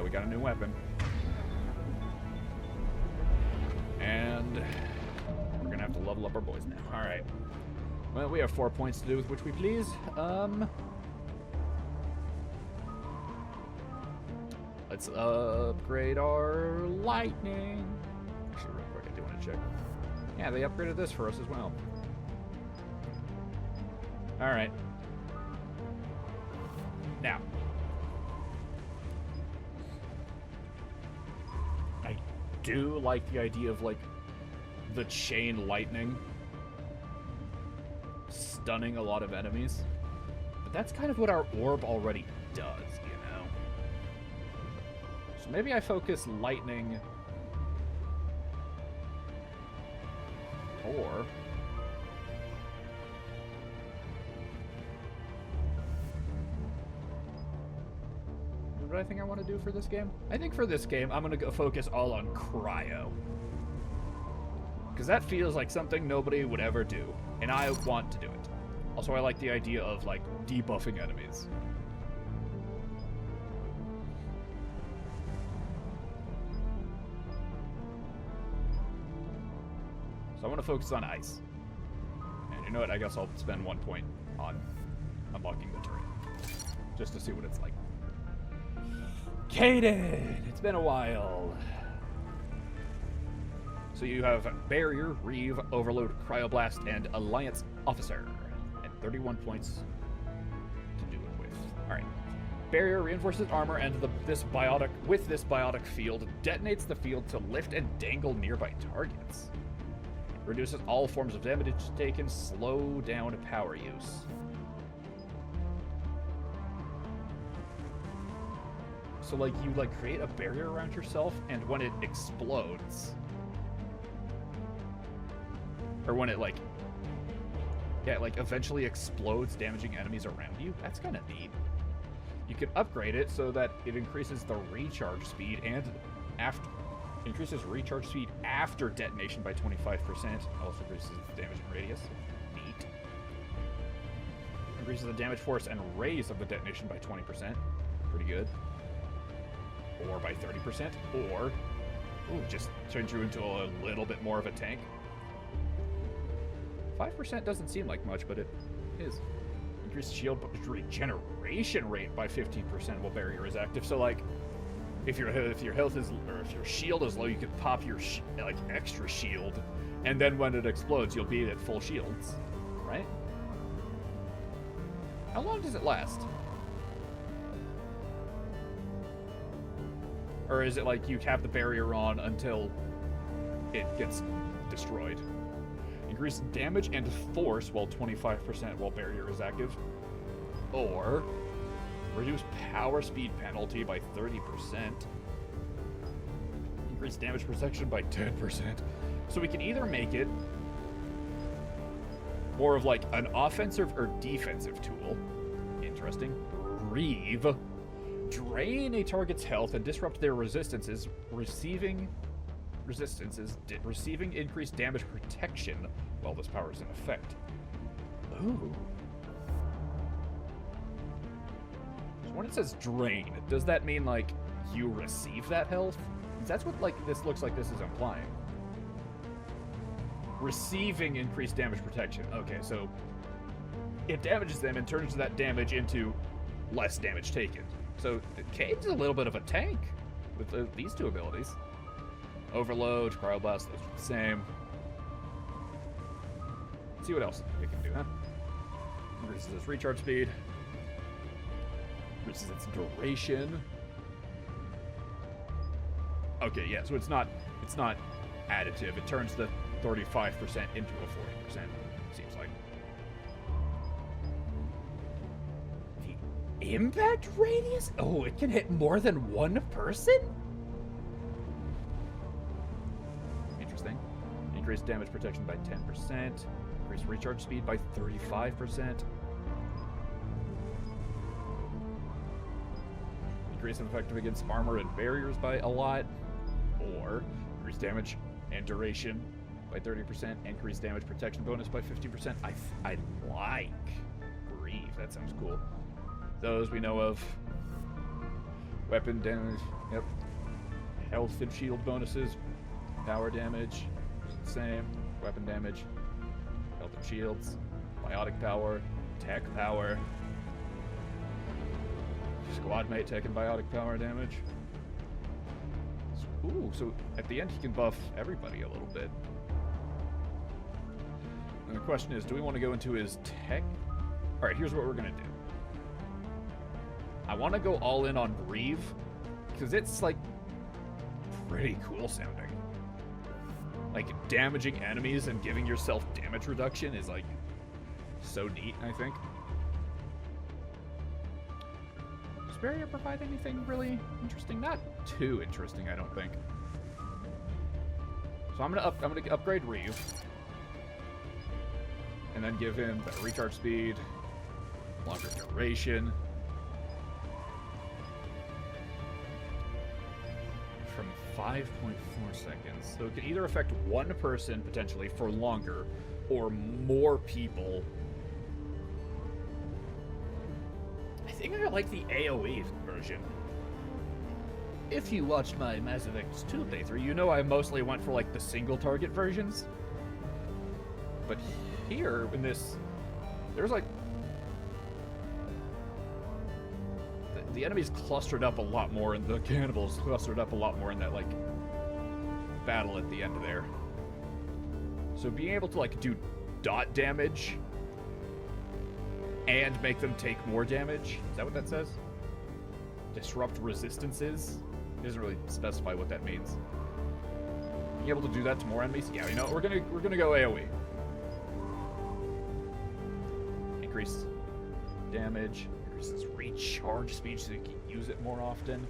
we got a new weapon. And we're gonna have to level up our boys now. Alright. Well, we have 4 points to do with which we please. Let's upgrade our lightning. Actually, real quick, I do want to check. Yeah, they upgraded this for us as well. Alright. Now. I do like the idea of, like, the chain lightning stunning a lot of enemies. But that's kind of what our orb already does, you know? So maybe I focus lightning... Or... What do I think I want to do for this game? I think for this game, I'm going to go focus all on cryo. Because that feels like something nobody would ever do. And I want to do it. Also, I like the idea of, like, debuffing enemies. So I want to focus on ice. And you know what? I guess I'll spend 1 point on unlocking the turret. Just to see what it's like. Kaden! It's been a while. So you have Barrier, Reeve, Overload, Cryoblast, and Alliance Officer. And 31 points to do it with. Alright. Barrier reinforces armor and this biotic field detonates the field to lift and dangle nearby targets. Reduces all forms of damage taken, slow down power use. So, like, you, like, create a barrier around yourself, and when it explodes... Or when it, like... Yeah, it, like, eventually explodes, damaging enemies around you. That's kind of neat. You can upgrade it so that it increases the recharge speed and increases recharge speed after detonation by 25%. Also increases the damage and radius. Neat. Increases the damage force and raise of the detonation by 20%. Pretty good. Or by 30%. Or, ooh, just turns you into a little bit more of a tank. 5% doesn't seem like much, but it is. Increase shield regeneration rate by 15% while barrier is active. So, like, if your health is, or if your shield is low, you can pop your like extra shield, and then when it explodes, you'll be at full shields, right? How long does it last? Or is it like you have the barrier on until it gets destroyed? Increase damage and force while 25% while barrier is active. Or reduce power speed penalty by 30%. Increase damage protection by 10%. So we can either make it more of like an offensive or defensive tool. Interesting. Reeve. Drain a target's health and disrupt their resistances, receiving increased damage protection while this power is in effect. Ooh. So when it says drain, does that mean like you receive that health? That's what like this looks like this is implying. Receiving increased damage protection. Okay, so it damages them and turns that damage into less damage taken. So Cade's a little bit of a tank with these two abilities. Overload, Cryoblast, those are the same. Let's see what else it can do, huh? Increases its recharge speed. Increases its duration. Okay, yeah, so it's not additive. It turns the 35% into a 40%, seems like. The impact radius? Oh, it can hit more than one person? Interesting. Increase damage protection by 10%. Increase recharge speed by 35%. Increase effective against armor and barriers by a lot. Or increase damage and duration by 30%. Increase damage protection bonus by 50%. I like Grieve. That sounds cool. Those we know of. Weapon damage. Yep. Health and shield bonuses. Power damage. Same. Weapon damage. Health and shields. Biotic power. Tech power. Squad mate tech and biotic power damage. Ooh, so at the end he can buff everybody a little bit. And the question is, do we want to go into his tech? Alright, here's what we're going to do. I want to go all in on Reeve, because it's, like, pretty cool sounding. Like, damaging enemies and giving yourself damage reduction is, like, so neat, I think. Does Barrier provide anything really interesting? Not too interesting, I don't think. So I'm gonna upgrade Reeve. And then give him better recharge speed, longer duration. From 5.4 seconds. So it can either affect one person, potentially, for longer, or more people. I think I like the AoE version. If you watched my Mass Effect 2 playthrough, you know I mostly went for, like, the single-target versions. But here, in this, there's, like... The enemies clustered up a lot more, and the cannibals clustered up a lot more in that, like, battle at the end there. So being able to, like, do dot damage and make them take more damage, is that what that says? Disrupt resistances? It doesn't really specify what that means. Being able to do that to more enemies? Yeah, you know, we're gonna go AoE. Increase damage, increases recharge speed so you can use it more often.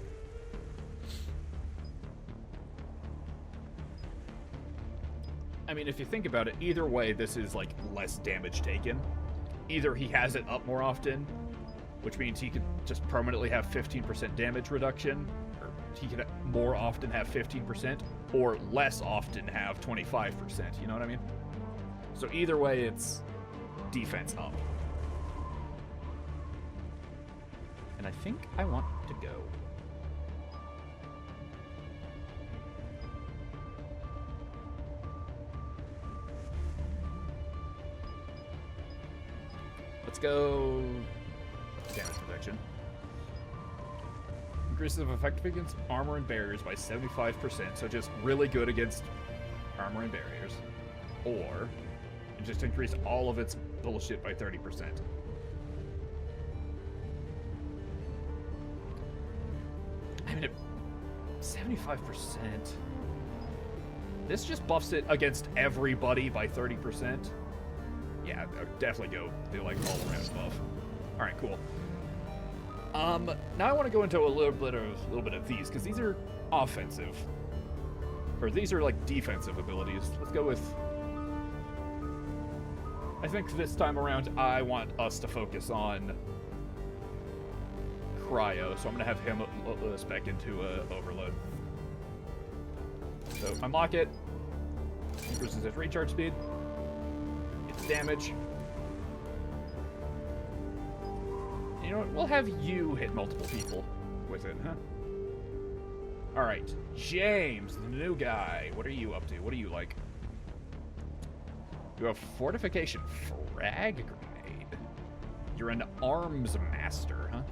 I mean, if you think about it, either way, this is, like, less damage taken. Either he has it up more often, which means he could just permanently have 15% damage reduction, or he could more often have 15%, or less often have 25%, you know what I mean? So either way, it's defense up. And I think I want to go. Let's go damage protection. Increases of effective against armor and barriers by 75%, so just really good against armor and barriers. Or just increase all of its bullshit by 30%. I mean, 75%. This just buffs it against everybody by 30%. Yeah, definitely go do, like, all around buff. All right, cool. Now I want to go into a little bit of these, because these are offensive, or these are, like, defensive abilities. Let's go with. I think this time around I want us to focus on Cryo, so I'm gonna have him spec into Overload. So unlock it. Increases its recharge speed. Damage. You know what? We'll have you hit multiple people with it, huh? Alright. James, the new guy. What are you up to? What do you like? You have Fortification Frag Grenade. You're an Arms Master, huh?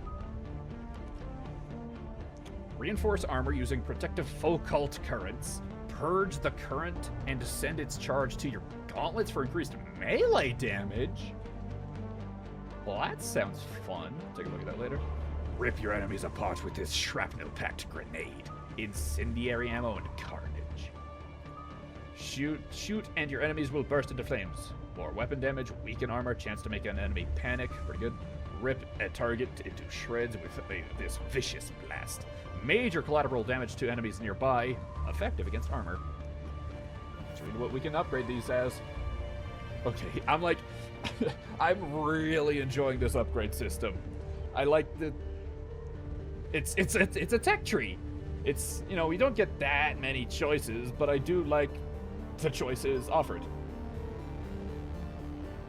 Reinforce armor using Protective Focult Currents. Purge the current and send its charge to your gauntlets for increased melee damage. Well, that sounds fun. Take a look at that later. Rip your enemies apart with this shrapnel-packed grenade. Incendiary ammo and carnage. Shoot, and your enemies will burst into flames. More weapon damage, weaken armor, chance to make an enemy panic. Pretty good. Rip a target into shreds with this vicious blast. Major collateral damage to enemies nearby. Effective against armor. Let's read what we can upgrade these as. Okay, I'm like, I'm really enjoying this upgrade system. I like the. It's a tech tree. It's, you know, we don't get that many choices, but I do like the choices offered.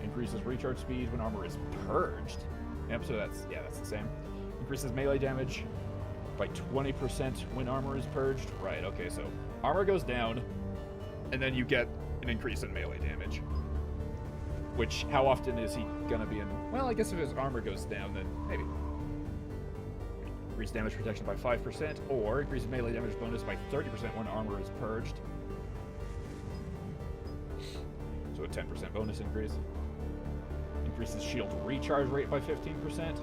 Increases recharge speed when armor is purged. Yep, so that's the same. Increases melee damage. by 20% when armor is purged. Right, okay, so armor goes down, and then you get an increase in melee damage. Which, how often is he gonna be in? Well, I guess if his armor goes down, then maybe. Increase damage protection by 5%, or increase melee damage bonus by 30% when armor is purged. So a 10% bonus increase. Increases shield recharge rate by 15%,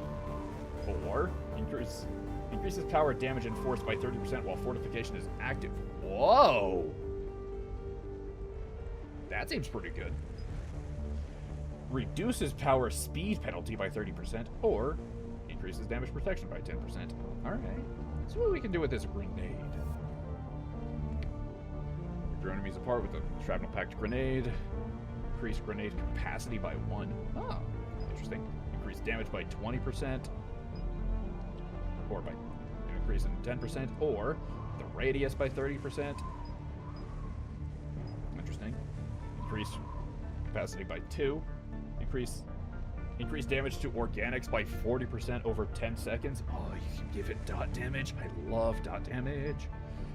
or increases power damage enforced by 30% while fortification is active. Whoa! That seems pretty good. Reduces power speed penalty by 30%, or increases damage protection by 10%. Alright, let's see what we can do with this grenade. Throw enemies apart with a shrapnel-packed grenade. Increase grenade capacity by 1. Oh, interesting. Increase damage by 20%, or by increase in 10%, or the radius by 30%. Interesting. Increase capacity by 2. Increase damage to organics by 40% over 10 seconds. Oh, you can give it dot damage. I love dot damage.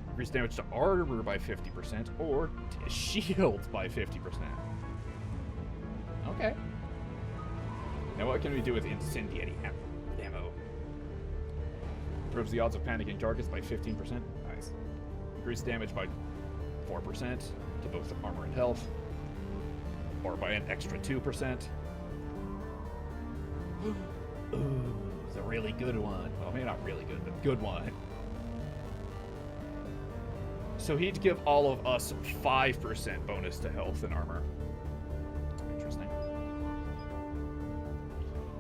Increase damage to armor by 50%, or to shields by 50%. Okay. Now what can we do with incendiary ammo? Improves the odds of panicking targets by 15%. Nice. Increase damage by 4% to both armor and health, or by an extra 2%. Ooh, it's a really good one. Well, maybe not really good, but good one. So he'd give all of us 5% bonus to health and armor. Interesting.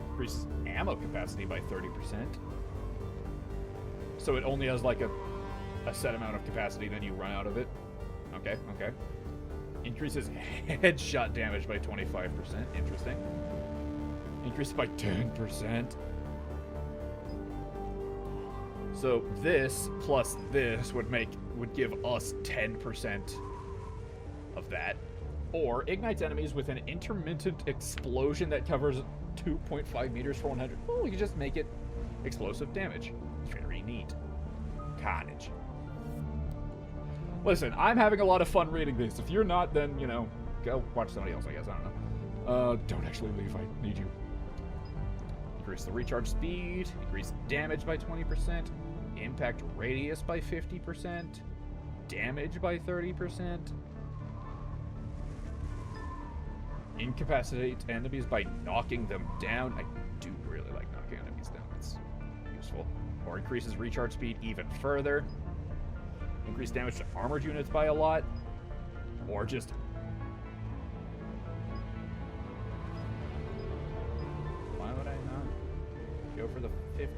Increases ammo capacity by 30%. So it only has like a set amount of capacity, then you run out of it. Okay, okay. Increases headshot damage by 25%. Interesting. Increased by 10%. So this plus this would give us 10% of that. Or ignites enemies with an intermittent explosion that covers 2.5 meters for 100. Oh, you can just make it explosive damage. Very neat. Carnage. Listen, I'm having a lot of fun reading this. If you're not, then, you know, go watch somebody else, I guess. I don't know. Don't actually leave. I need you. Increase the recharge speed. Increase damage by 20%. Impact radius by 50%. Damage by 30%. Incapacitate enemies by knocking them down. I do really like knocking enemies down. It's useful. Or increases recharge speed even further. Increase damage to armored units by a lot. Or just... why would I not go for the 50%?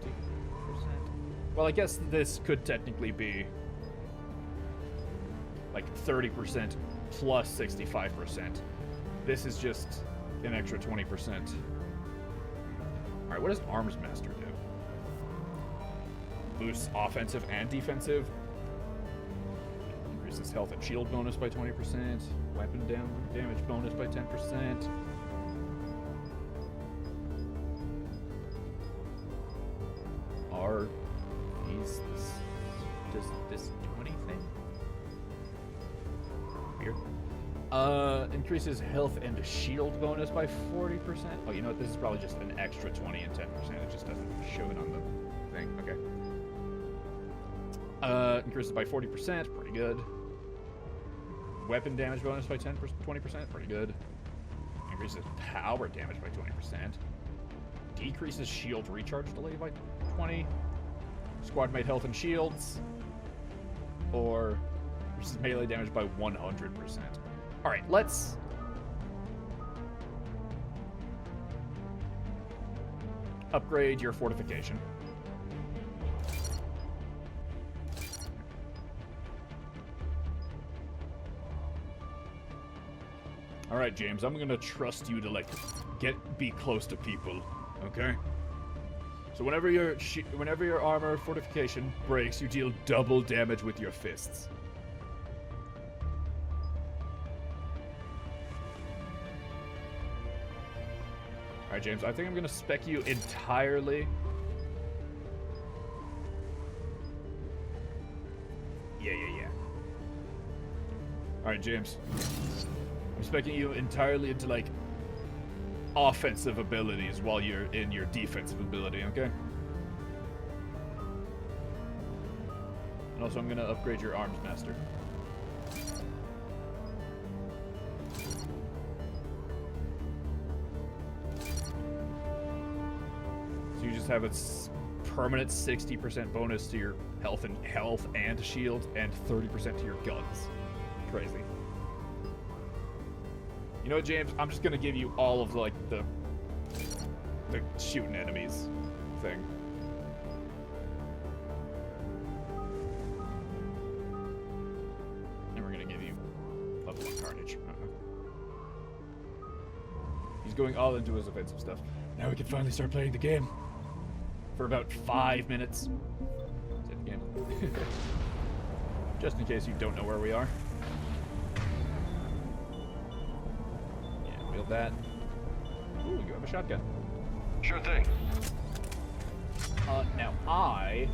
Well, I guess this could technically be like 30% plus 65%. This is just an extra 20%. Alright, what does Arms Master do? Boosts offensive and defensive. Increases health and shield bonus by 20%. Weapon damage bonus by 10%. Are these... does this do anything? Weird. Increases health and shield bonus by 40%. Oh, you know what? This is probably just an extra 20 and 10%. It just doesn't show it on the thing. Okay. Increases by 40%. Pretty good. Weapon damage bonus by 20%. Pretty good. Increases power damage by 20%. Decreases shield recharge delay by 20. Squad mate health and shields. Or increases melee damage by 100%. Alright, let's... upgrade your fortification. Alright, James, I'm gonna trust you to, like, be close to people, okay? So whenever your armor fortification breaks, you deal double damage with your fists. Alright, James, I think I'm going to spec you entirely Yeah. All right, James. I'm expecting you entirely into like offensive abilities while you're in your defensive ability, okay? And also, I'm gonna upgrade your arms master. So you just have a permanent 60% bonus to your health and shield, and 30% to your guns. Crazy. You know what, James? I'm just gonna give you all of like the shooting enemies thing. And we're gonna give you level 1 Carnage. He's going all into his offensive stuff. Now we can finally start playing the game. For about 5 minutes. Save the game. Just in case you don't know where we are. Yeah, wield that. Ooh, you have a shotgun. Sure thing. Now I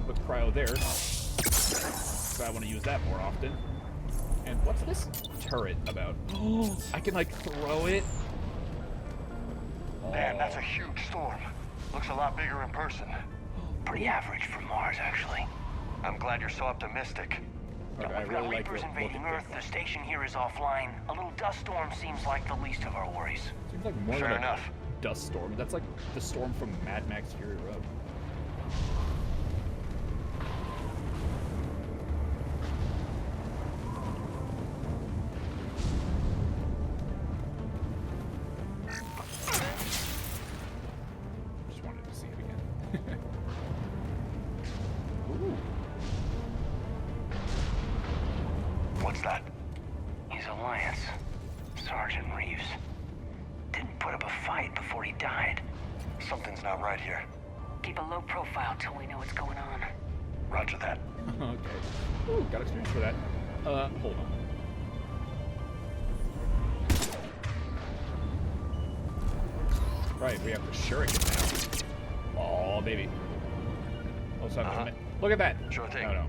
put cryo there. So I want to use that more often. And what's this turret about? Oh, I can like throw it. Man, that's a huge storm. Looks a lot bigger in person. Pretty average for Mars, actually. I'm glad you're so optimistic. Okay, I We've really got like Reapers the invading look Earth. at The station here is offline. A little dust storm seems like the least of our worries. Seems like more Fair than enough. a dust storm. That's like the storm from Mad Max Fury Road. Just wanted to see it again. Ooh. What's that? He's Alliance. Sergeant Reeves. Didn't put up a fight before he died. Something's not right here. Keep a low profile till we know what's going on. Roger that. Okay. Ooh, got experience for that. Hold on. Right, we have the shuriken now. Oh, baby. Oh, sorry. Look at that. Sure thing. Oh, no.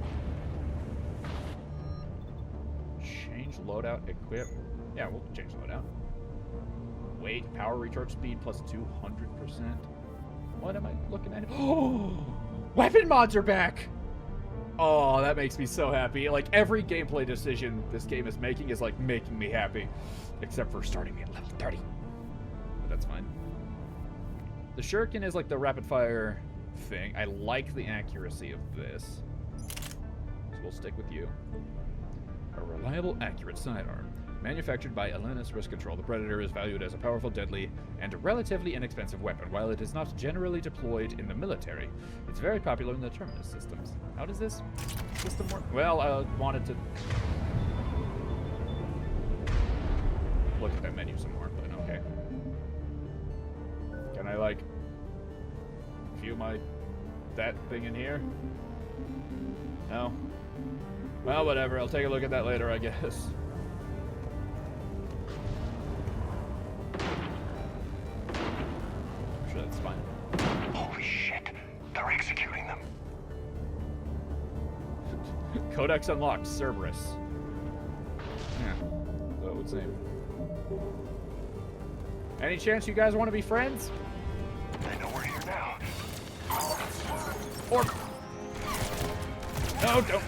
Change loadout, equip. Yeah, we'll change loadout. Weight, power recharge speed plus 200%. What am I looking at? Oh, weapon mods are back. Oh, that makes me so happy. Like every gameplay decision this game is making is like making me happy, except for starting me at level 30. But that's fine. The shuriken is like the rapid fire thing. I like the accuracy of this, so we'll stick with you. A reliable, accurate sidearm. Manufactured by Atlantis Risk Control, the Predator is valued as a powerful, deadly, and relatively inexpensive weapon. While it is not generally deployed in the military, it's very popular in the terminus systems. How does this system work? Well, I wanted to look at that menu some more, but okay. Can I, like, view that thing in here? No? Well, whatever. I'll take a look at that later, I guess. I'm sure that's fine. Holy shit. They're executing them. Codex unlocked. Cerberus. Yeah. So it would seem. Any chance you guys want to be friends? They know we're here now. Or... No, don't.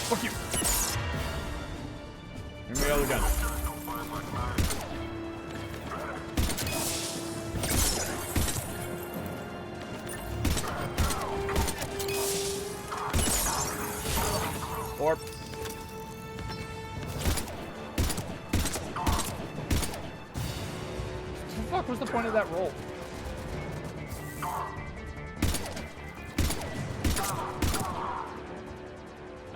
Fuck you. Give me the other gun. Or... What the fuck was the point of that roll?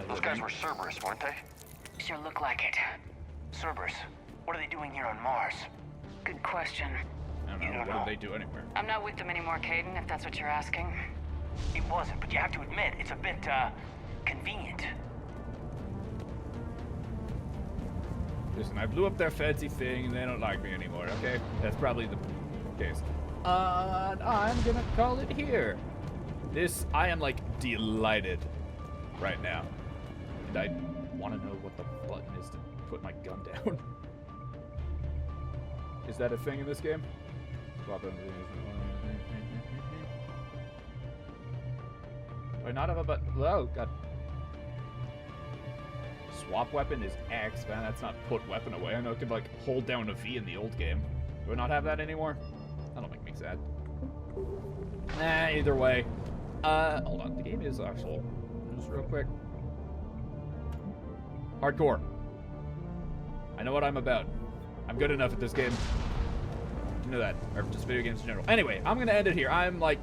Those guys were Cerberus, weren't they? Sure look like it. Cerberus, what are they doing here on Mars? Good question. I don't You know. don't What know. did they do anywhere? I'm not with them anymore, Caden, if that's what you're asking. It wasn't, but you have to admit, it's a bit, convenient. Listen, I blew up their fancy thing, and they don't like me anymore, okay? That's probably the case. I'm gonna call it here. I am, like, delighted right now. And I want to know what the button is to put my gun down. Is that a thing in this game? Do I not have a button? Oh, God. Swap weapon is X, man. That's not put weapon away. I know I could, like, hold down a V in the old game. Do I not have that anymore? That'll make me sad. Nah, either way. Hold on. The game is actual. Just real quick. Hardcore. I know what I'm about. I'm good enough at this game. You know that. Or just video games in general. Anyway, I'm gonna end it here. I'm, like,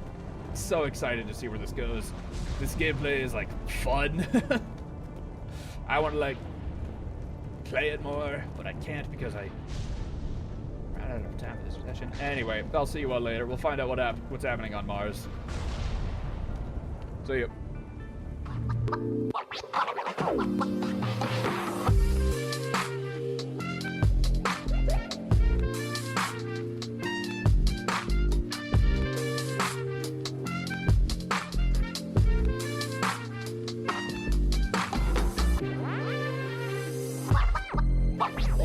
so excited to see where this goes. This gameplay is, like, fun. I want to, like, play it more, but I can't because I ran out of time for this session. Anyway, I'll see you all later. We'll find out what's happening on Mars. See you.